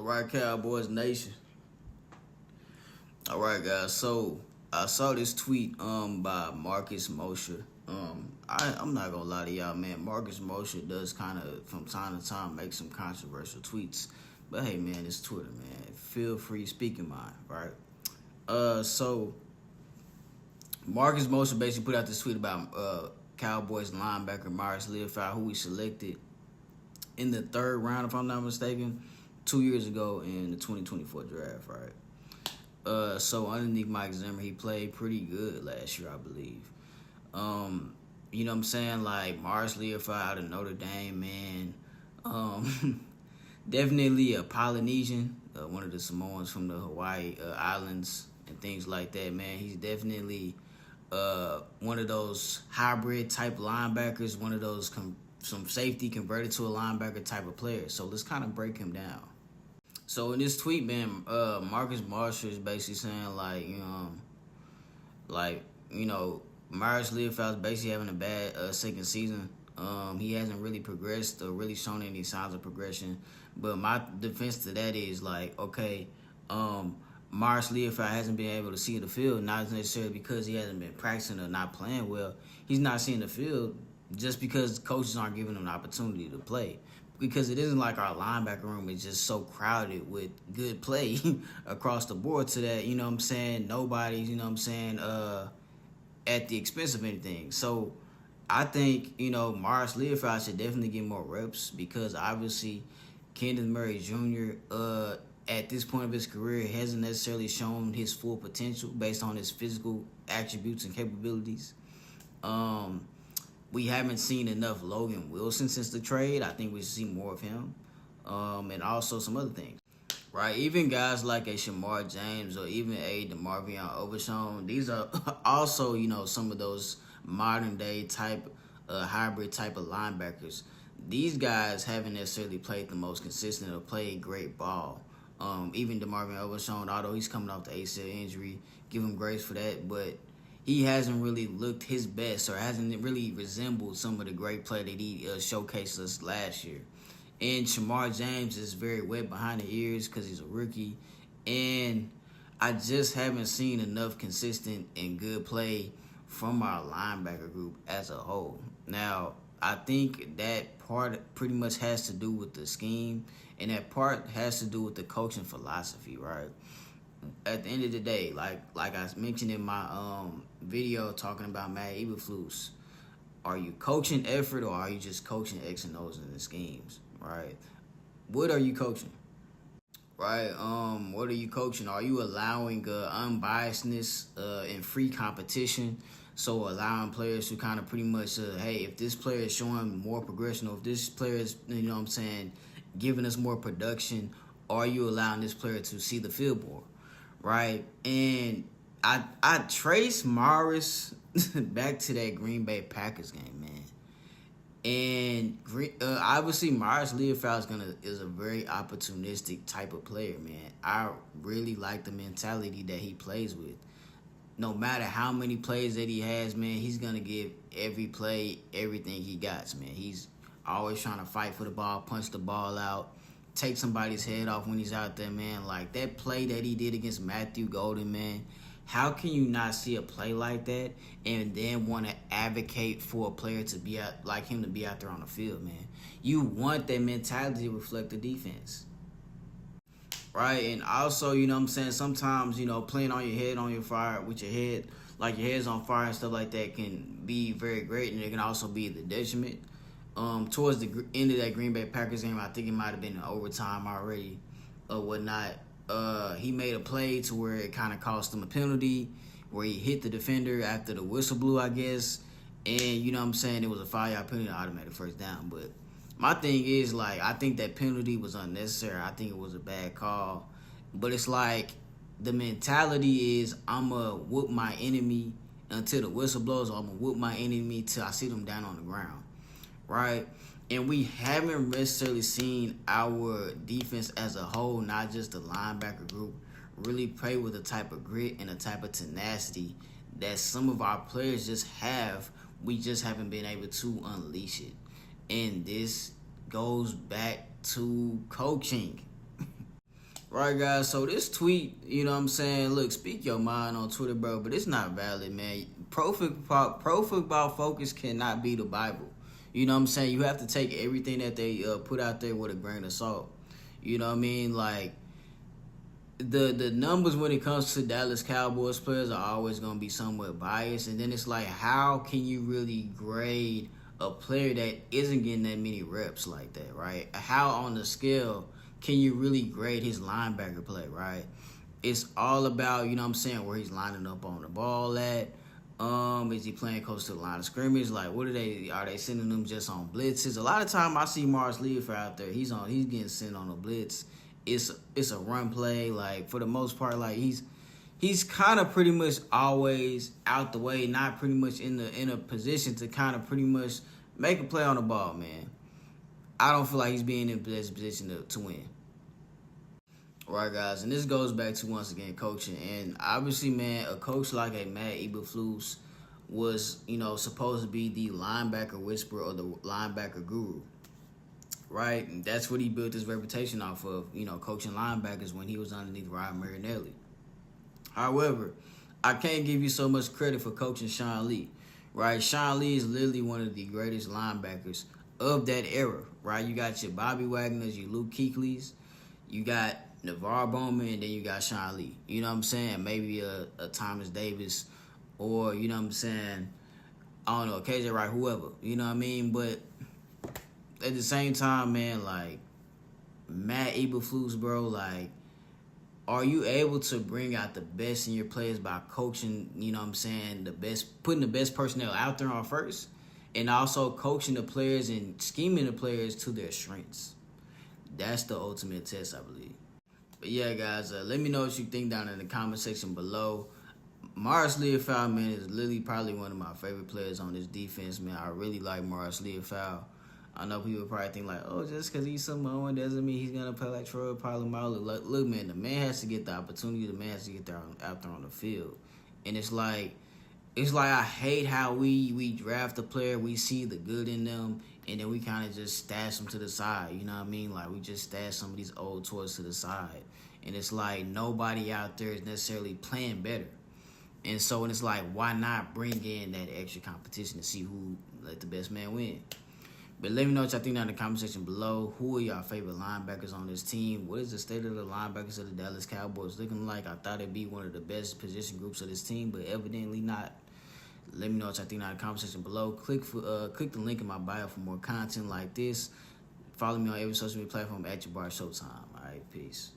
All right, Cowboys Nation. All right, guys. So I saw this tweet by Marcus Mosher. I'm not gonna lie to y'all, man. Marcus Mosher does kind of from time to time make some controversial tweets, but hey, man, it's Twitter, man. Feel free, speak your mind, right? So Marcus Mosher basically put out this tweet about Cowboys linebacker Marist Liufau, who we selected in the third round, if I'm not mistaken, 2 years ago in the 2024 draft, right? So underneath Mike Zimmer, he played pretty good last year, I believe. You know what I'm saying? Like, Marist Liufau out of Notre Dame, man. Definitely a Polynesian, one of the Samoans from the Hawaii Islands and things like that, man. He's definitely one of those hybrid type linebackers, one of those some safety converted to a linebacker type of player. So let's kind of break him down. So in this tweet, man, Marcus Marshall is basically saying Marist Liufau is basically having a bad second season. He hasn't really progressed or really shown any signs of progression. But my defense to that is okay, Marist Liufau hasn't been able to see the field, not necessarily because he hasn't been practicing or not playing well. He's not seeing the field just because coaches aren't giving him an opportunity to play. Because it isn't like our linebacker room is just so crowded with good play across the board to that, you know what I'm saying, nobody's, you know what I'm saying, at the expense of anything. So I think, Marist Liufau should definitely get more reps because obviously Kenneth Murray Jr., at this point of his career, hasn't necessarily shown his full potential based on his physical attributes and capabilities. We haven't seen enough Logan Wilson since the trade. I think we should see more of him. And also some other things. Right? Even guys like a Shamar James or even a DeMarvion Overshown, these are also, some of those modern day type, hybrid type of linebackers. These guys haven't necessarily played the most consistent or played great ball. Even DeMarvion Overshown, although he's coming off the ACL injury, give him grace for that, but he hasn't really looked his best or hasn't really resembled some of the great play that he showcased us last year. And Shamar James is very wet behind the ears because he's a rookie. And I just haven't seen enough consistent and good play from our linebacker group as a whole. Now, I think that part pretty much has to do with the scheme, and that part has to do with the coaching philosophy, right? At the end of the day, like I mentioned in my video talking about Matt Eberflus, are you coaching effort or are you just coaching X and O's in the schemes, right? What are you coaching, right? What are you coaching? Are you allowing unbiasedness and free competition? So allowing players to kind of pretty much, hey, if this player is showing more progression or if this player is, giving us more production, are you allowing this player to see the field more? Right, and I trace Marist back to that Green Bay Packers game, man. And obviously Marist Liufau is a very opportunistic type of player, man. I really like the mentality that he plays with. No matter how many plays that he has, man, he's gonna give every play everything he got, man. He's always trying to fight for the ball, punch the ball out, take somebody's head off when he's out there, man. Like that play that he did against Matthew Golden, man. How can you not see a play like that and then want to advocate for a player to be out like him to be out there on the field, man? You want that mentality to reflect the defense, right? And also, sometimes, playing on your head on your fire with your head, like your head's on fire and stuff like that can be very great, and it can also be the detriment. Towards the end of that Green Bay Packers game, I think it might have been in overtime already or whatnot. He made a play to where it kind of cost him a penalty, where he hit the defender after the whistle blew, I guess. And, it was a 5-yard penalty, automatic first down. But my thing is, I think that penalty was unnecessary. I think it was a bad call. But it's like the mentality is I'm going to whoop my enemy until the whistle blows, or I'm going to whoop my enemy till I see them down on the ground. Right? And we haven't necessarily seen our defense as a whole, not just the linebacker group, really play with the type of grit and the type of tenacity that some of our players just have. We just haven't been able to unleash it. And this goes back to coaching. Right, guys, so this tweet, you know what I'm saying? Look, speak your mind on Twitter, bro, but it's not valid, man. Pro Football Focus cannot be the Bible. You know what I'm saying? You have to take everything that they put out there with a grain of salt. You know what I mean? Like, the numbers when it comes to Dallas Cowboys players are always going to be somewhat biased. And then it's like, how can you really grade a player that isn't getting that many reps like that, right? How on the scale can you really grade his linebacker play, right? It's all about, you know what I'm saying, where he's lining up on the ball at. Is he playing close to the line of scrimmage? Like, are they sending them just on blitzes? A lot of time I see Marist Liufau out there. He's getting sent on a blitz. It's a run play. Like, for the most part, like he's kind of pretty much always out the way, not pretty much in a position to kind of pretty much make a play on the ball, man. I don't feel like he's being in the best position to win. Right, guys, and this goes back to, once again, coaching. And obviously, man, a coach like a Matt Eberflus was, you know, supposed to be the linebacker whisperer or the linebacker guru, right? And that's what he built his reputation off of, you know, coaching linebackers when he was underneath Ryan Marinelli. However, I can't give you so much credit for coaching Sean Lee, right? Sean Lee is literally one of the greatest linebackers of that era, right? You got your Bobby Wagners, your Luke Kuechly's, you got Navarre Bowman, and then you got Sean Lee. You know what I'm saying? Maybe a Thomas Davis, or, you know what I'm saying, I don't know, KJ Wright, whoever. You know what I mean? But at the same time, man, like, Matt Eberflus, bro, like, are you able to bring out the best in your players by coaching, you know what I'm saying, putting the best personnel out there on first, and also coaching the players and scheming the players to their strengths? That's the ultimate test, I believe. But yeah, guys, let me know what you think down in the comment section below. Marist Liufau, man, is literally probably one of my favorite players on this defense, man. I really like Marist Liufau. I know people probably think like, oh, just because he's Samoan doesn't mean he's going to play like Troy Polamalu. Look, man, the man has to get the opportunity. The man has to get there out there on the field. And it's like I hate how we draft a player, we see the good in them, and then we kind of just stash them to the side. You know what I mean? Like, we just stash some of these old toys to the side. And it's like nobody out there is necessarily playing better. And so it's like, why not bring in that extra competition to see who let the best man win? But let me know what y'all think down in the comment section below. Who are y'all favorite linebackers on this team? What is the state of the linebackers of the Dallas Cowboys looking like? I thought it'd be one of the best position groups of this team, but evidently not. Let me know what y'all think down in the comment section below. Click the link in my bio for more content like this. Follow me on every social media platform at your bar Showtime. All right, peace.